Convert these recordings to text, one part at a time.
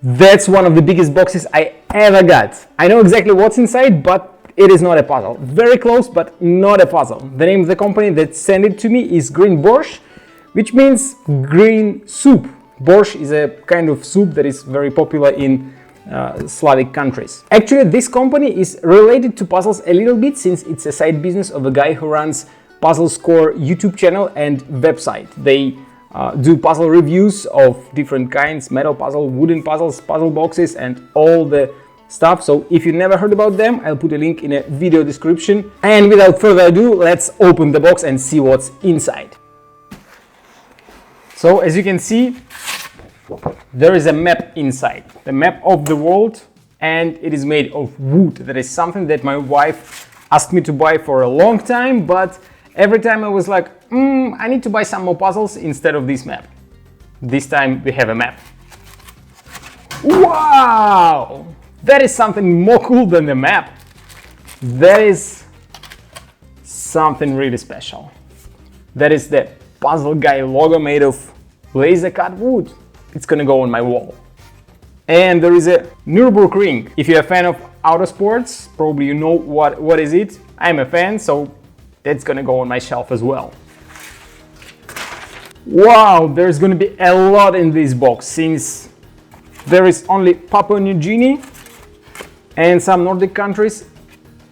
That's one of the biggest boxes I ever got. I know exactly what's inside, but it is not a puzzle. Very close, but not a puzzle. The name of the company that sent it to me is Green Borscht, which means green soup. Borscht is a kind of soup that is very popular in Slavic countries. Actually, this company is related to puzzles a little bit, since it's a side business of a guy who runs Puzzle Score YouTube channel and website. They do puzzle reviews of different kinds, metal puzzle, wooden puzzles, puzzle boxes, and all the stuff. So if you never heard about them, I'll put a link in a video description. And without further ado, let's open the box and see what's inside. So as you can see, there is a map inside, the map of the world, and it is made of wood. That is something that my wife asked me to buy for a long time, but every time I was like, I need to buy some more puzzles instead of this map. This time we have a map. Wow! That is something more cool than the map. That is something really special. That is the Puzzle Guy logo made of laser cut wood. It's gonna go on my wall. And there is a Nürburgring. If you're a fan of auto sports, probably you know what is it. I'm a fan, so that's gonna go on my shelf as well. Wow, there's gonna be a lot in this box, since there is only Papua New Guinea and some Nordic countries,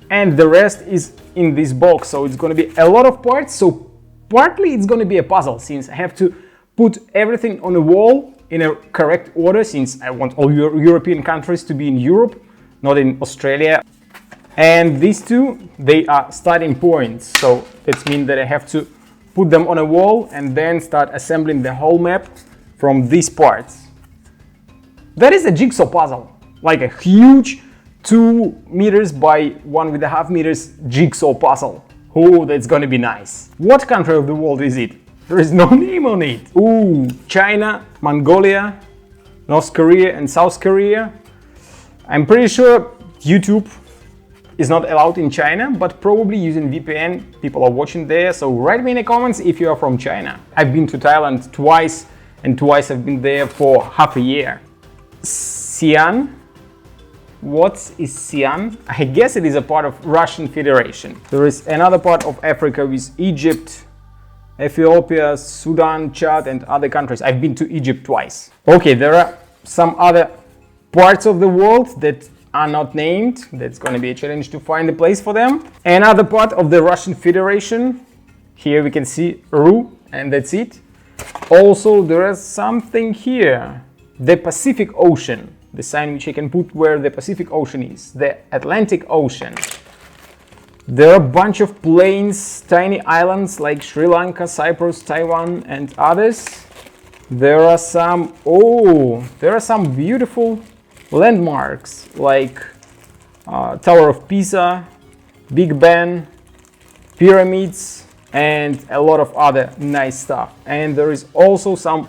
and the rest is in this box. So it's gonna be a lot of parts. So partly it's gonna be a puzzle, since I have to put everything on a wall in a correct order, since I want all European countries to be in Europe, not in Australia. And these two, they are starting points. So that means that I have to put them on a wall and then start assembling the whole map from these parts. That is a jigsaw puzzle, like a huge 2 meters by 1.5 meters jigsaw puzzle. Oh, that's gonna be nice. What country of the world is it? There is no name on it. Ooh, China, Mongolia, North Korea and South Korea. I'm pretty sure YouTube is not allowed in China, but probably using VPN, people are watching there. So write me in the comments if you are from China. I've been to Thailand twice, and twice I've been there for half a year. Xi'an. What is Xi'an? I guess it is a part of Russian Federation. There is another part of Africa with Egypt, Ethiopia, Sudan, Chad, and other countries. I've been to Egypt twice. Okay, there are some other parts of the world that are not named. That's going to be a challenge to find a place for them. Another part of the Russian Federation. Here we can see RU, and that's it. Also, there is something here. The Pacific Ocean. The sign which I can put where the Pacific Ocean is. The Atlantic Ocean. There are a bunch of plains, tiny islands like Sri Lanka, Cyprus, Taiwan, and others. There are some beautiful landmarks like Tower of Pisa, Big Ben, pyramids, and a lot of other nice stuff. And there is also some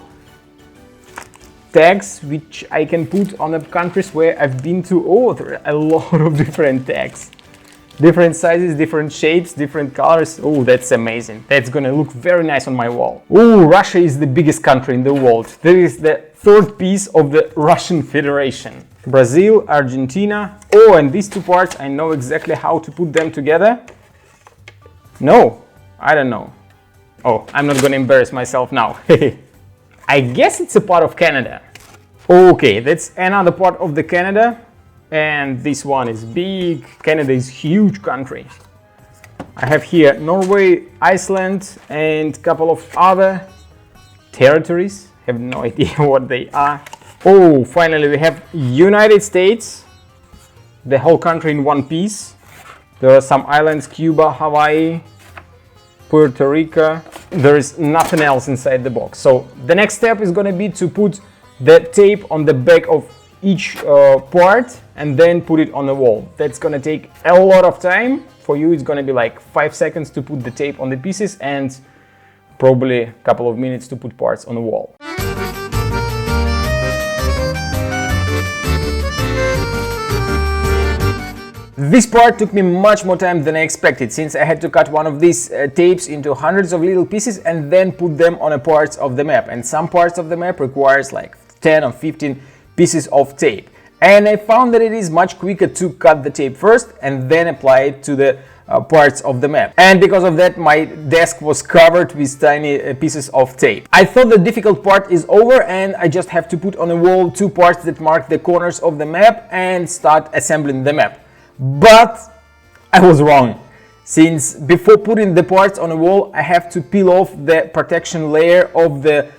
tags which I can put on the countries where I've been to. Oh, there are a lot of different tags. Different sizes, different shapes, different colors. Oh, that's amazing. That's gonna look very nice on my wall. Oh, Russia is the biggest country in the world. There is the third piece of the Russian Federation. Brazil, Argentina. Oh, and these two parts, I know exactly how to put them together. No, I don't know. Oh, I'm not gonna embarrass myself now. I guess it's a part of Canada. Okay, that's another part of the Canada. And this one is big. Canada is a huge country. I have here Norway, Iceland, and a couple of other territories. I have no idea what they are. Oh, finally we have United States, the whole country in one piece. There are some islands, Cuba, Hawaii, Puerto Rico. There is nothing else inside the box. So the next step is going to be to put the tape on the back of each part and then put it on the wall. That's gonna take a lot of time. For you, it's gonna be like 5 seconds to put the tape on the pieces and probably a couple of minutes to put parts on the wall. This part took me much more time than I expected, since I had to cut one of these tapes into hundreds of little pieces and then put them on a parts of the map. And some parts of the map requires like 10 or 15 pieces of tape. And I found that it is much quicker to cut the tape first and then apply it to the parts of the map. And because of that, my desk was covered with tiny pieces of tape. I thought the difficult part is over and I just have to put on a wall 2 parts that mark the corners of the map and start assembling the map. But I was wrong, since before putting the parts on a wall, I have to peel off the protection layer of the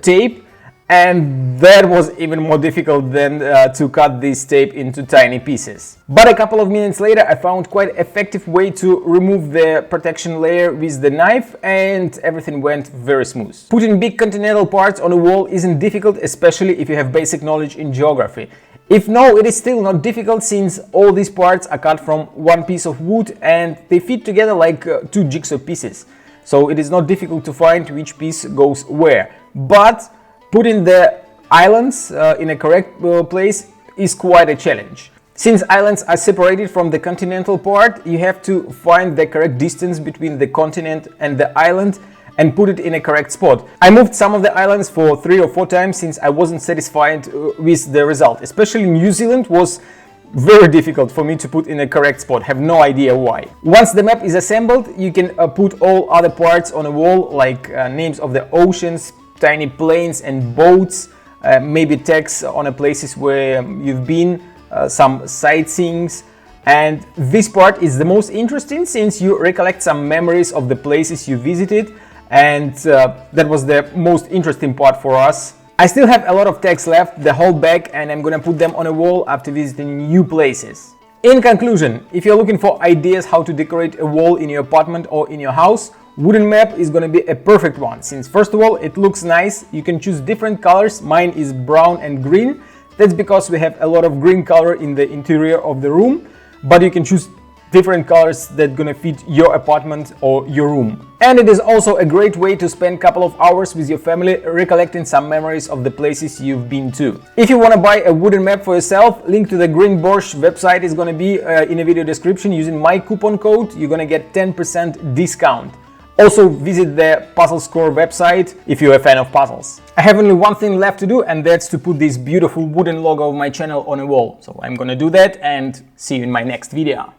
tape, and that was even more difficult than to cut this tape into tiny pieces. But a couple of minutes later, I found quite an effective way to remove the protection layer with the knife, and everything went very smooth. Putting big continental parts on a wall isn't difficult, especially if you have basic knowledge in geography. If no, it is still not difficult, since all these parts are cut from one piece of wood and they fit together like 2 jigsaw pieces. So it is not difficult to find which piece goes where. But putting the islands in a correct place is quite a challenge. Since islands are separated from the continental part, you have to find the correct distance between the continent and the island and put it in a correct spot. I moved some of the islands for 3 or 4 times since I wasn't satisfied with the result. Especially New Zealand was very difficult for me to put in a correct spot. Have no idea why. Once the map is assembled, you can put all other parts on a wall, like names of the oceans, tiny planes and boats, maybe text on the places where you've been, some sightseeings. And this part is the most interesting, since you recollect some memories of the places you visited, and that was the most interesting part for us. I still have a lot of text left, the whole bag, and I'm gonna put them on a wall after visiting new places. In conclusion, if you're looking for ideas how to decorate a wall in your apartment or in your house, wooden map is gonna be a perfect one, since first of all it looks nice. You can choose different colors. Mine is brown and green. That's because we have a lot of green color in the interior of the room, but you can choose different colors that gonna fit your apartment or your room. And it is also a great way to spend a couple of hours with your family recollecting some memories of the places you've been to. If you want to buy a wooden map for yourself, link to the Green Borscht website is gonna be in a video description. Using my coupon code, you're gonna get 10% discount. Also visit the Puzzle Score website if you're a fan of puzzles. I have only one thing left to do, and that's to put this beautiful wooden logo of my channel on a wall. So I'm gonna do that and see you in my next video.